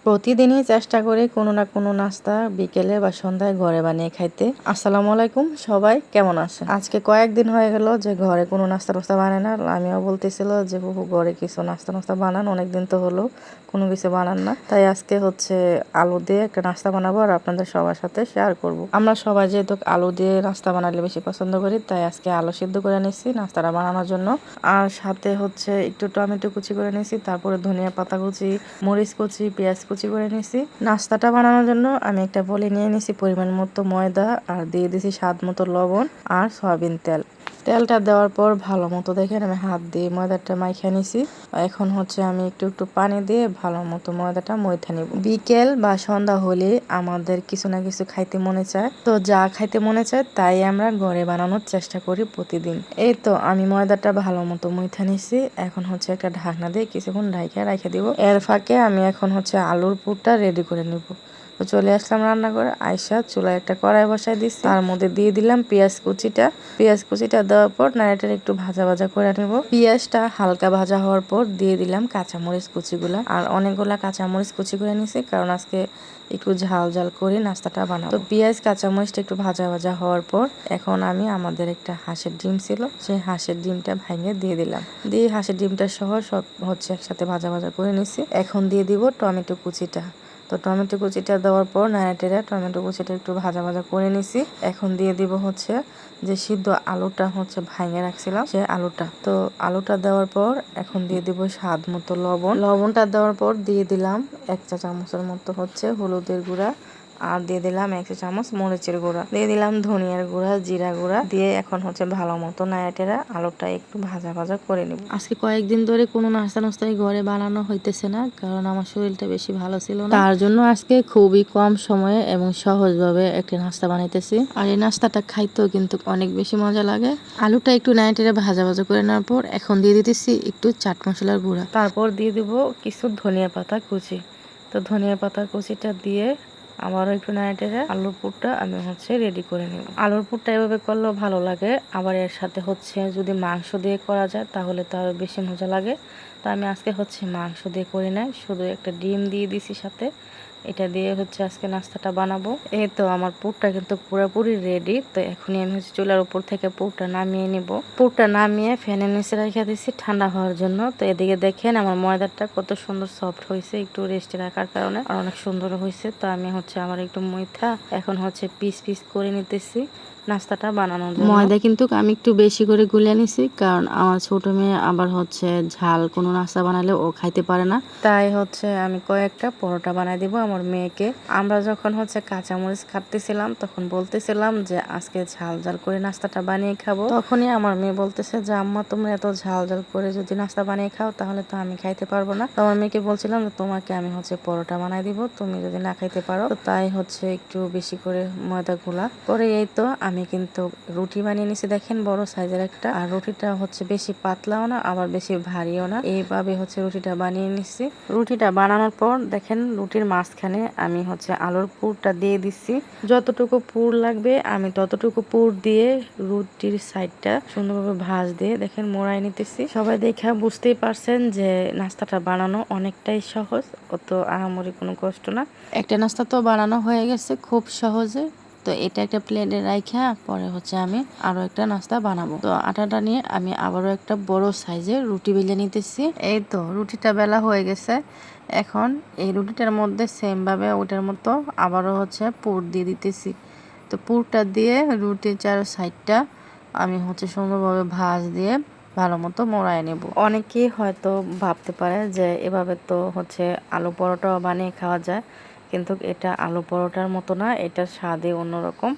প্রতিদিনই চেষ্টা করি কোনো না কোনো নাস্তা বিকেলে বা সন্ধ্যায় ঘরে বানিয়ে খাইতে। আসসালামু আলাইকুম, সবাই কেমন আছেন? আজকে কয়েকদিন হয়ে গেল যে ঘরে কোনো নাস্তা টাস্তা বানায় না। আমিও বলতেছিল যে বহু ঘরে কিছু নাস্তা নাস্তা বানান, অনেকদিন তো হলো কোনো কিছু বানান না। তাই আজকে হচ্ছে আলু দিয়ে একটা নাস্তা বানাবো আর আপনাদের সবার সাথে শেয়ার করব। আমরা সবাই যেহেতু আলু দিয়ে নাস্তা বানালে বেশি পছন্দ করি, তাই আজকে আলু সিদ্ধ করে নিচ্ছি নাস্তাটা বানানোর জন্য। আর সাথে হচ্ছে একটু টমেটো কুচি করে নিয়েছি, তারপরে ধনিয়া পাতা কুচি, মরিচ কুচি, পেঁয়াজ কুচি করে নিয়েছি। নাস্তাটা বানানোর জন্য আমি একটা বলে নিয়ে নিয়েছি পরিমাণ মতো ময়দা, আর দিয়ে দিয়েছি স্বাদ মতো লবণ আর সয়াবিন তেল। তেলটা দেওয়ার পর ভালো মতো দেখেন আমি হাত দিয়ে ময়দাটা মাইখা নিছি। এখন হচ্ছে আমি একটু একটু পানি দিয়ে ভালো মতো ময়দাটা মইথা নিব। বিকেল বা সন্ধ্যা হলে আমাদের কিছু না কিছু খাইতে মনে চায়, তো যা খাইতে মনে চায় তাই আমরা ঘরে বানানোর চেষ্টা করি প্রতিদিন। এই তো আমি ময়দাটা ভালো মতো মইথা নিছি। এখন হচ্ছে একটা ঢাকনা দিয়ে কিছুক্ষণ ঢাইকা রাখে দিব। এর ফাঁকে আমি এখন হচ্ছে আলুর পুরটা রেডি করে নিব। তো চলে আসলাম রান্নাঘরে, আইসা চুলায় একটা কড়াই বসাই দিচ্ছি, তার মধ্যে দিয়ে দিলাম পেঁয়াজ কুচিটা দেওয়ার পর নাড়াটা একটু ভাজা ভাজা করে নেব। পেঁয়াজটা হালকা ভাজা হওয়ার পর দিয়ে দিলাম কাঁচামরিচ কুচিগুলা, আর অনেকগুলা কাঁচামরিচ কুচি করে নিছি কারণ আজকে একটু ঝাল ঝাল করে নাস্তাটা বানাবো। তো পেঁয়াজ কাঁচামরিচটা একটু ভাজা ভাজা হওয়ার পর এখন আমি আমাদের একটা হাঁসের ডিম ছিল, সেই হাঁসের ডিমটা ভেঙে দিয়ে দিলাম। দিয়ে হাঁসের ডিমটা সহ সব হচ্ছে একসাথে ভাজা ভাজা করে নিছি। এখন দিয়ে দিব টমেটো কুচিটা। তো টমেটো কুচিটা দেওয়ার পর নাড়াটেরা টমেটো কুচিটা একটু ভাজা ভাজা করে নিছি। এখন দিয়ে দিব হচ্ছে যে সিদ্ধ আলুটা হচ্ছে ভাঙে রাখছিলাম, সে আলুটা। তো আলুটা দেওয়ার পর এখন দিয়ে দিব স্বাদ মতো লবণটা দেওয়ার পর দিয়ে দিলাম 1 চা চামচের মতো হচ্ছে হলুদের গুঁড়া, আর দিয়ে দিলাম 1 চা চামচ মরিচের গুঁড়া, দিয়ে দিলাম ধনিয়ার গুঁড়া, জিরা গুঁড়া দিয়ে এখন হচ্ছে ভালো মতো নাড়াটেরা আলুটা একটু ভাজা ভাজা করে নিব। আজকে কয়েকদিন ধরে কোনো নাস্তা নাস্তাই ঘরে বানানো হইতেছে না, কারণ আমার শরীরটা বেশি ভালো ছিল না। তার জন্য আজকে খুবই কম সময়ে এবং সহজভাবে একটি নাস্তা বানাইতেছি। আর এই নাস্তাটা খাইতেও কিন্তু অনেক বেশি মজা লাগে। আলুটা একটু নাড়াটেরা ভাজা ভাজা করে নেওয়ার পর এখন দিয়ে দিতেছি একটু চাট মশলার গুঁড়া, তারপর দিয়ে দিব কিছু ধনিয়া পাতা কুচি। তো ধনিয়া পাতা কুচিটা দিয়ে আবারও একটু নাড়াটেরা আলুর পুরটা আমি হচ্ছে রেডি করে নেব। আলুর পুরটা এভাবে করলেও ভালো লাগে, আবার এর সাথে হচ্ছে যদি মাংস দিয়ে করা যায় তাহলে তো আরো বেশি মজা লাগে। তো আমি আজকে হচ্ছে মাংস দিয়ে করি নাই, শুধু একটা ডিম দিয়ে দিছি সাথে। এটা দিয়ে হচ্ছে আজকে নাস্তাটা বানাবো। এই তো আমার পুরটা কিন্তু পুরোপুরি রেডি। তো এখনই আমি হচ্ছে চুলার উপর থেকে পুরটা নামিয়ে নিব। পুরটা নামিয়ে ফ্যানের নিচে রেখে দিচ্ছি ঠান্ডা হওয়ার জন্য। তো এদিকে দেখেন আমার ময়দাটা কত সুন্দর সফট হয়েছে, একটু রেস্টে রাখার কারণে, আর অনেক সুন্দর হয়েছে। তো আমি হচ্ছে আমার একটু ময়দা এখন হচ্ছে পিস পিস করে নিতেছি নাস্তাটা বানানোর জন্য। ময়দা কিন্তু আমি একটু বেশি করে গুলে নিছি, কারণ আমার ছোট মেয়ে আবার হচ্ছে ঝাল কোনো নাস্তা বানালে ও খাইতে পারে না, তাই হচ্ছে আমি কয়েকটা পরোটা বানাই দিব আমার মেয়েকে। আমরা যখন হচ্ছে কাঁচামরিচ কাটতেছিলাম তখন বলতেছিলাম যে আজকে ঝাল ঝাল করে নাস্তাটা বানিয়ে খাবো, তখনই আমার মেয়ে বলতেছে যে আম্মা তোমরা এত ঝাল ঝাল করে যদি নাস্তা বানিয়ে খাও তাহলে তো আমি খাইতে পারবো না। তো আমার মেয়েকে বলছিলাম যে তোমাকে আমি হচ্ছে পরোটা বানাই দিব, তুমি যদি না খাইতে পারো। তো তাই হচ্ছে একটু বেশি করে ময়দা গুলা পরে এই তো আমি কিন্তু রুটি বানিয়ে নিছি, দেখেন বড় সাইজের একটা। আর রুটিটা হচ্ছে বেশি পাতলাও না আবার বেশি ভারীও না, এইভাবে হচ্ছে রুটিটা বানিয়ে নিছি। রুটিটা বানানোর পর দেখেন রুটির মাঝখানে আমি হচ্ছে আলুর পুরটা দিয়ে দিচ্ছি। যতটুকু পুর লাগবে আমি ততটুকু পুর দিয়ে রুটির সাইডটা সুন্দরভাবে ভাঁজ দিয়ে দেখেন মোড়াই নিতেছি। সবাই দেখা বুঝতেই পারছেন যে নাস্তাটা বানানো অনেকটাই সহজ, অত আহামরি কোনো কষ্ট না। একটা নাস্তা তো বানানো হয়ে গেছে খুব সহজে। তো এটা একটা প্লেটে রাখা পরে হচ্ছে আমি আরো একটা নাস্তা বানাবো। তো আটাটা নিয়ে আমি আবারও একটা বড় সাইজের রুটি বেলে নিতেছি। এই তো রুটিটা বেলা হয়ে গেছে। এখন এই রুটিটার মধ্যে সেম ভাবে ওটার মতো আবারও হচ্ছে পুর দিয়ে দিতেছি। তো পুরটা দিয়ে রুটির চার সাইডটা আমি হচ্ছে সুন্দরভাবে ভাঁজ দিয়ে ভালো মতো মোড়ায় নেব। অনেকেই হয়তো ভাবতে পারে যে এভাবে তো হচ্ছে আলু পরোটাও বানিয়ে খাওয়া যায়, কিন্তু এটা আলু পরোটার মতো না, এটার স্বাদে অন্যরকম।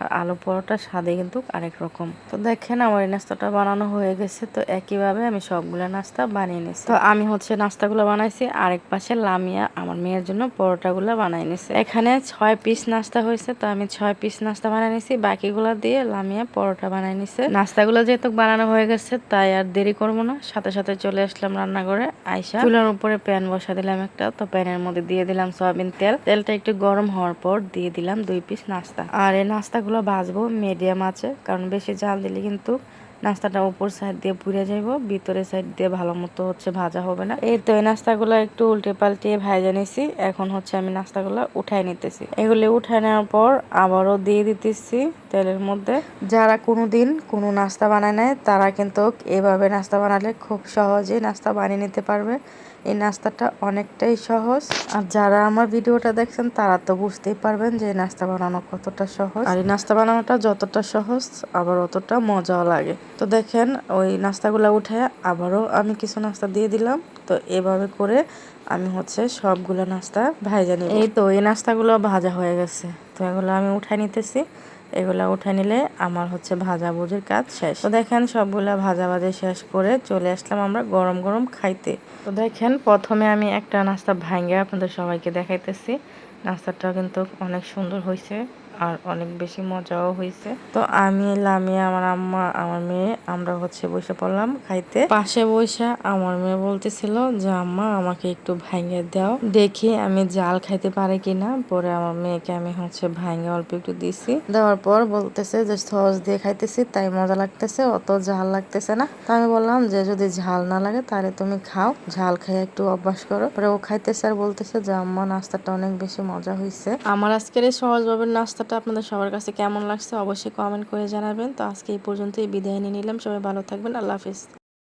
আর আলু পরোটার স্বাদে কিন্তু আরেক রকম। তো দেখেন আমার এই নাস্তাটা বানানো হয়ে গেছে। তো একইভাবে আমি সবগুলো নাস্তা বানিয়ে নিছি। তো আমি হচ্ছে নাস্তাগুলো বানাইছি, আরেক পাশে লামিয়া আমার মেয়ের জন্য পরোটাগুলো বানাই নিছি। এখানে 6 পিস নাস্তা হয়েছে, তো আমি 6 পিস নাস্তা বানাই নিছি, বাকিগুলো দিয়ে লামিয়া পরোটা বানাই নিছে। নাস্তাগুলো যেহেতু বানানো হয়ে গেছে তাই আর দেরি করবো না, সাথে সাথে চলে আসলাম রান্নাঘরে। আইসা চুলার উপরে প্যান বসা দিলাম একটা। তো প্যানের মধ্যে দিয়ে দিলাম সয়াবিন তেল। তেলটা একটু গরম হওয়ার পর দিয়ে দিলাম 2 পিস নাস্তা। আর এই নাস্তাগুলো ভাজবো মিডিয়াম আছে, কারণ বেশি জাল দিলে কিন্তু নাস্তাটা উপর সাইড দিয়ে পুড়ে যাইব, ভিতরে সাইড দিয়ে ভালো মতো হচ্ছে ভাজা হবে না। এই তো এই নাস্তাগুলো একটু উল্টে পাল্টে ভাজা নিছি। এখন হচ্ছে আমি নাস্তাগুলো উঠাই নিতেছি। এগুলি উঠাই নেওয়ার পর আবারও দিয়ে দিতেছি তেলের মধ্যে। যারা কোনোদিন কোনো নাস্তা বানায় নেয় তারা কিন্তু এভাবে নাস্তা বানালে খুব সহজেই নাস্তা বানিয়ে নিতে পারবে। এই নাস্তাটা অনেকটাই সহজ। আর যারা আমার ভিডিওটা দেখছেন তারা তো বুঝতেই পারবেন যে নাস্তা বানানো কতটা সহজ। আর এই নাস্তা বানানোটা যতটা সহজ আবার অতটা মজাও লাগে। তো দেখেন ওই নাস্তাগুলো উঠে আবারও আমি কিছু নাস্তা দিয়ে দিলাম। তো এভাবে করে আমি হচ্ছে সবগুলো নাস্তা ভাজা নিব। এই তো এই নাস্তাগুলো ভাজা হয়ে গেছে। তো এগুলো আমি উঠাই নিতেছি। এগুলা উঠে নিলে আমার হচ্ছে ভাজাভুজির কাজ শেষ। তো দেখেন সবগুলা ভাজাভাজি শেষ করে চলে আসলাম আমরা গরম গরম খাইতে। তো দেখেন প্রথমে আমি একটা নাস্তা ভাঙ্গে আপনাদের সবাইকে দেখাইতেছি। নাস্তাটা কিন্তু অনেক সুন্দর হয়েছে আর অনেক বেশি মজাও হয়েছে। তো আমি লামিয়া, আমার আম্মা, আমার মেয়ে আমরা হচ্ছে বসে পড়লাম খাইতে। পাশে বসে আমার মেয়ে বলতেছিল যে আম্মা আমাকে একটু ভাঙ্গে দাও, দেখি আমি জাল খাইতে পারি কিনা। পরে আমার মেয়েকে আমি হচ্ছে ভাঙ্গে অল্প একটু দিছি। দেওয়ার পর বলতেছে যে সস দিয়ে খাইতেছি তাই মজা লাগতেছে, অত ঝাল লাগতেছে না। তো আমি বললাম যে যদি ঝাল না লাগে তাহলে তুমি খাও, ঝাল খেয়ে একটু অভ্যাস করো। পরে ও খাইতেছে আর বলতেছে যে আম্মা নাস্তাটা অনেক বেশি মজা হয়েছে। আমার আজকের এই সহজভাবে নাস্তাটা আপনাদের সবার কাছে কেমন লাগছে অবশ্যই কমেন্ট করে জানাবেন। তো আজকে এই পর্যন্তই বিদায় নিয়ে নিলাম। সবাই ভালো থাকবেন। আল্লাহ হাফিজ।